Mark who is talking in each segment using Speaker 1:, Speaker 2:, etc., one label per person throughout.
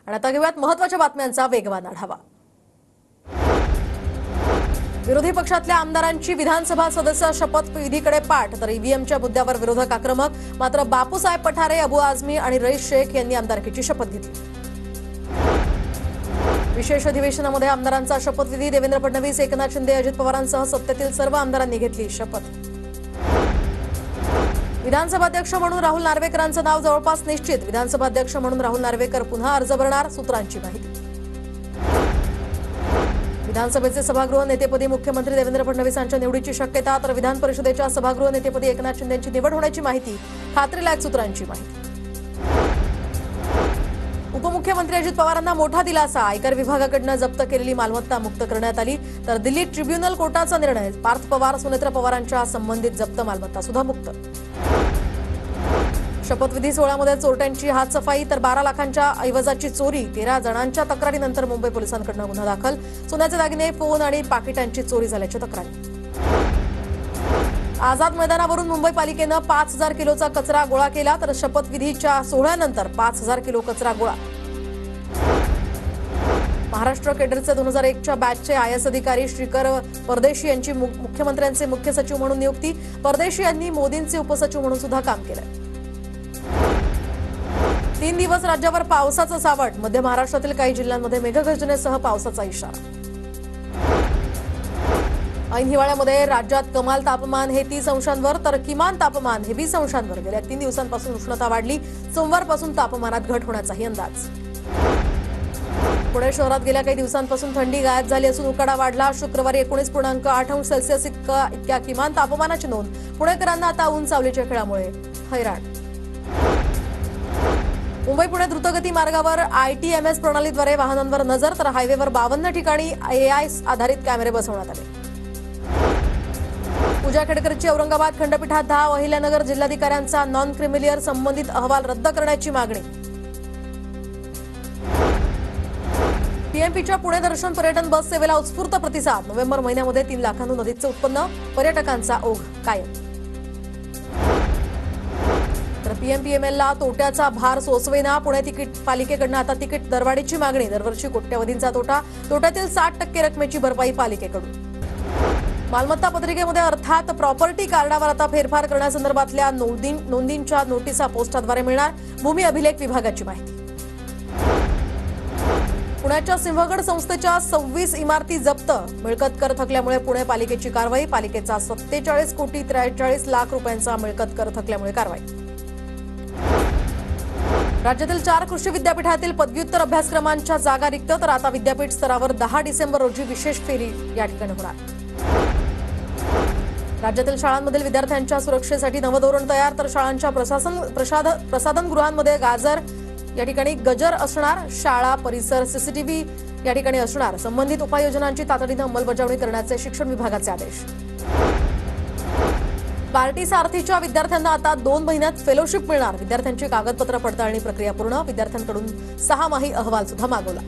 Speaker 1: आणि आता घेऊयात महत्त्वाच्या बातम्यांचा वेगवान आढावा। विरोधी पक्षातल्या आमदारांची विधानसभा सदस्य शपथविधीकडे पाठ, तर ईव्हीएमच्या मुद्द्यावर विरोधक आक्रमक। मात्र बापूसाहेब पठारे, अबू आझमी आणि रईस शेख यांनी आमदारकीची शपथ घेतली। विशेष अधिवेशनामध्ये आमदारांचा शपथविधी। देवेंद्र फडणवीस, एकनाथ शिंदे, अजित पवारांसह सत्तेतील सर्व आमदारांनी घेतली शपथ। विधानसभाध्यक्ष म्हणून राहुल नार्वेकरांचं नाव जवळपास निश्चित। विधानसभाध्यक्ष म्हणून राहुल नार्वेकर पुन्हा अर्ज भरणार, सूत्रांची माहिती। विधानसभेचे सभागृह नेतेपदी मुख्यमंत्री देवेंद्र फडणवीसांच्या निवडीची शक्यता, तर विधान परिषदेच्या सभागृह नेतेपदी एकनाथ शिंदेंची निवड होण्याची माहिती, खात्रीलायक सूत्रांची माहिती। उपमुख्यमंत्री अजित पवारांना मोठा दिलासा। आयकर विभागाकडून जप्त केलेली मालमत्ता मुक्त करण्यात आली, तर दिल्ली ट्रिब्युनल कोर्टाचा निर्णय। पार्थ पवार, सुनेत्र पवारांच्या संबंधित जप्त मालमत्ता सुद्धा मुक्त। शपथविधी सोहळ्यामध्ये चोरट्यांची हातसफाई, तर 12 लाखांच्या ऐवजाची चोरी। 13 जणांच्या तक्रारीनंतर मुंबई पोलिसांकडून गुन्हा दाखल। सोन्याचे दागिने, फोन आणि पाकिटांची चोरी झाल्याची तक्रारी। आझाद मैदानावरून मुंबई पालिकेनं 5000 किलोचा कचरा गोळा केला, तर शपथविधीच्या सोहळ्यानंतर 5000 किलो कचरा गोळा। महाराष्ट्र केडरचे 2001च्या बॅचचे आयएस अधिकारी श्रीकर परदेशी यांची मुख्यमंत्र्यांचे मुख्य सचिव म्हणून नियुक्ती। परदेशी यांनी मोदींचे उपसचिव म्हणून सुद्धा काम केलं। 3 दिवस राज्यावर पावसाचं सावट। मध्य महाराष्ट्रातील काही जिल्ह्यांमध्ये मेघगर्जनेसह पावसाचा इशारा। ऐन हिवाळ्यामध्ये राज्यात कमाल तापमान हे 30 अंशांवर, तर किमान तापमान हे 20 अंशांवर। गेल्या 3 दिवसांपासून उष्णता वाढली। सोमवारपासून तापमानात घट होण्याचाही अंदाज। पुणे शहरात गेल्या काही दिवसांपासून थंडी गायब झाली असून उकाडा वाढला। शुक्रवारी 19.8 अंश सेल्सिअस इतक्या किमान तापमानाची नोंद। पुणेकरांना आता ऊन सावलीच्या खेळामुळे हैराण। मुंबई पुणे द्रुतगती मार्गावर आयटीएमएस प्रणालीद्वारे वाहनांवर नजर, तर हायवेवर 52 ठिकाणी एआय आधारित कॅमेरे बसवण्यात आले। पूजा खेडकरची औरंगाबाद खंडपीठात धाव। अहिल्यानगर जिल्हाधिकाऱ्यांचा नॉन क्रिमिलियर संबंधित अहवाल रद्द करण्याची मागणी। पीएमपीच्या पुणे दर्शन पर्यटन बस सेवेला उत्स्फूर्त प्रतिसाद। नोव्हेंबर महिन्यामध्ये 3 लाखांहून अधिकचे उत्पन्न, पर्यटकांचा ओघ कायम। तर पीएमपीएमएलला तोट्याचा भार सोसवेना। पुणे तिकीट पालिकेकडून आता तिकीट दरवाढीची मागणी। दरवर्षी कोट्यवधींचा तोटा, तोट्यातील 60% रकमेची भरपाई पालिकेकडून। मालमत्ता पत्रिकेमध्ये अर्थात प्रॉपर्टी कार्डावर आता फेरफार करण्यासंदर्भातल्या नोंदींच्या नोटिसा पोस्टाद्वारे मिळणार। भूमी अभिलेख विभागाची माहिती। पुण्याच्या सिंहगड संस्थेच्या 26 इमारती जप्त। मिळकत कर थकल्यामुळे पुणे पालिकेची कारवाई। पालिकेचा 47,43,00,000 रुपयांचा मिळकत कर थकल्यामुळे कारवाई। राज्यातील 4 कृषी विद्यापीठातील पदव्युत्तर अभ्यासक्रमांच्या जागा रिक्त, तर आता विद्यापीठ स्तरावर 10 डिसेंबर रोजी विशेष फेरी या ठिकाणी होणार। राज्यातील शाळांमधील विद्यार्थ्यांच्या सुरक्षेसाठी नवं धोरण तयार, तर शाळांच्या प्रसाधनगृहांमध्ये गाजर या ठिकाणी गजर असणार। शाळा परिसर सीसीटीव्ही या ठिकाणी असणार। संबंधित उपाययोजनांची तातडीनं अंमलबजावणी करण्याचे शिक्षण विभागाचे आदेश। पार्टी सारथीच्या विद्यार्थ्यांना आता 2 महिन्यात फेलोशिप मिळणार। विद्यार्थ्यांची कागदपत्र पडताळणी प्रक्रिया पूर्ण। विद्यार्थ्यांकडून 6 माही अहवाल सुद्धा मागवला।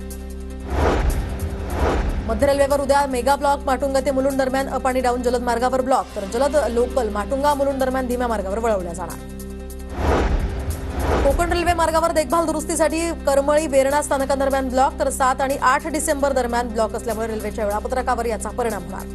Speaker 1: मध्य रेल्वेवर उद्या मेगा ब्लॉक। माटुंगा ते मुलुंड दरम्यान अप आणि डाऊन जलद मार्गावर ब्लॉक, तर जलद लोकल माटुंगा मुलुंड दरम्यान धीम्या मार्गावर वळवल्या जाणार। कोकण रेल्वे मार्गावर देखभाल दुरुस्तीसाठी करमळी बेरणा स्थानकांदरम्यान ब्लॉक, तर 7 आणि 8 डिसेंबर दरम्यान ब्लॉक असल्यामुळे रेल्वेच्या वेळापत्रकावर याचा परिणाम होणार।